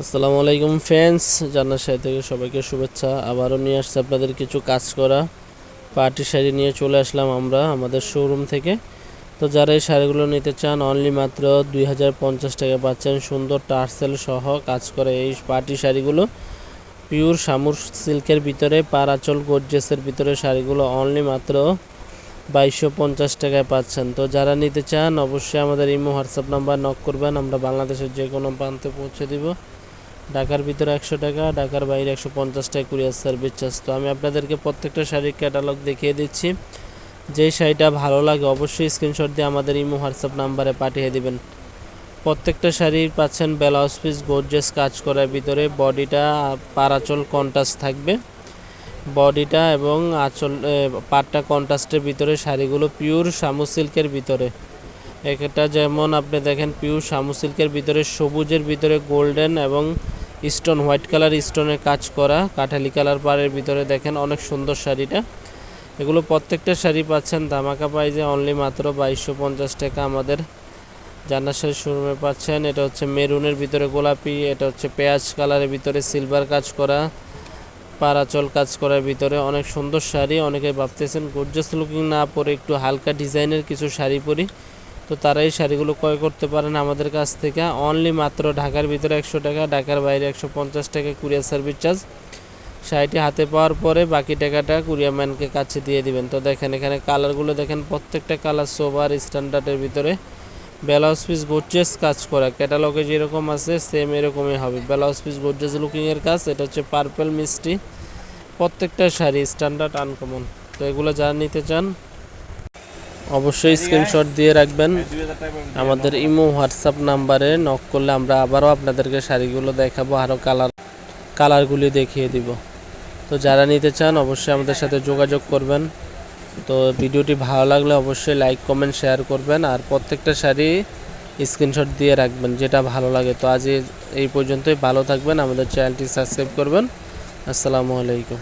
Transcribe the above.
আসসালামু আলাইকুম ফ্রেন্ডস, জান্নাত শাড়ি থেকে সবাইকে শুভেচ্ছা। আবারও নিয়ে আসছে আপনাদের কিছু কাজ করা পার্টি শাড়ি নিয়ে চলে আসলাম আমরা আমাদের শোরুম থেকে। তো যারা এই শাড়িগুলো নিতে চান অনলি মাত্র 2050 টাকা পাচ্ছেন সুন্দর টার্সেল সহ কাজ করে এই পার্টি শাড়িগুলো। পিওর শামুর সিল্কের ভিতরে পারাচল গর্জিয়াসের ভিতরে শাড়িগুলো অনলি মাত্র 2250 টাকায় পাচ্ছেন। তো যারা নিতে চান অবশ্যই আমাদের ইমো হোয়াটসঅ্যাপ নাম্বার নক করবেন, আমরা বাংলাদেশের যে কোনো প্রান্তে পৌঁছে দিব। ঢাকার ভিতরে 100 টাকা, ঢাকার বাইরে 150 টাকা কুরিয়ার সার্ভিস চার্জ। তো আমি আপনাদেরকে প্রত্যেকটা শাড়ির ক্যাটালগ দেখিয়ে দিচ্ছি। যেই শাড়িটা ভালো লাগে অবশ্যই স্ক্রিনশট দিয়ে আমাদের ইমো হোয়াটসঅ্যাপ নাম্বারে পাঠিয়ে দিবেন। প্রত্যেকটা শাড়ি পাচ্ছেন ব্লাউজ পিস গর্জিয়াস কাজ করার ভিতরে, বডিটা পারাচল কন্ট্রাস্ট থাকবে বডিটা এবং আঁচল পাটটা কন্ট্রাস্টের ভিতরে। শাড়িগুলো পিওর শামু সিল্কের ভিতরে, একটা যেমন আপনি দেখেন পিওর শামু সিল্কের ভিতরে সবুজের ভিতরে গোল্ডেন এবং স্টোন হোয়াইট কালার স্টোনের কাজ করা, কাঠালি কালার পাড়ের ভিতরে দেখেন অনেক সুন্দর শাড়িটা। এগুলো প্রত্যেকটা শাড়ি পাচ্ছেন ধামাকা প্রাইজে অনলি মাত্র 2250 টাকা আমাদের জান্নাত শাড়ি শোরুমে পাচ্ছেন। এটা হচ্ছে মেরুনের ভিতরে গোলাপি, এটা হচ্ছে পেঁয়াজ কালারের ভিতরে সিলভার কাজ করা, পারাচল কাজ করার ভিতরে অনেক সুন্দর শাড়ি। অনেকে ভাবতেছেন গর্জিয়াস লুকিং না পরে একটু হালকা ডিজাইনের কিছু শাড়ি পরি, তো তারা এই শাড়িগুলো ক্রয় করতে পারেন আমাদের কাছ থেকে অনলি মাত্র ঢাকার ভিতরে 100 টাকা, ঢাকার বাইরে 150 টাকা কুরিয়ার সার্ভিস চার্জ। শাড়িটি হাতে পাওয়ার পরে বাকি টাকাটা কুরিয়ার ম্যানকে কাছে দিয়ে দিবেন। তো দেখেন এখানে কালারগুলো দেখেন, প্রত্যেকটা কালার সোবার স্ট্যান্ডার্ডের ভিতরে। ব্লাউজ পিস গর্জিয়াস কাজ করা, ক্যাটালগে যেরকম আছে সেম এরকমই হবে ব্লাউজ পিস গর্জিয়াস লুকিংয়ের কাজ। এটা হচ্ছে পার্পল মিষ্টি, প্রত্যেকটা শাড়ি স্ট্যান্ডার্ড আনকমন। তো এগুলো যারা নিতে চান অবশ্যই স্ক্রিনশট দিয়ে রাখবেন, আমাদের ইমো হোয়াটসঅ্যাপ নাম্বারে নক করলে আমরা আবারও আপনাদেরকে শাড়িগুলো দেখাবো, আরও কালারগুলি দেখিয়ে দিব। তো যারা নিতে চান অবশ্যই আমাদের সাথে যোগাযোগ করবেন। তো ভিডিওটি ভালো লাগলে অবশ্যই লাইক কমেন্ট শেয়ার করবেন, আর প্রত্যেকটা শাড়ি স্ক্রিনশট দিয়ে রাখবেন যেটা ভালো লাগে। তো আজ এই পর্যন্তই, ভালো থাকবেন, আমাদের চ্যানেলটি সাবস্ক্রাইব করবেন। আসসালামু আলাইকুম।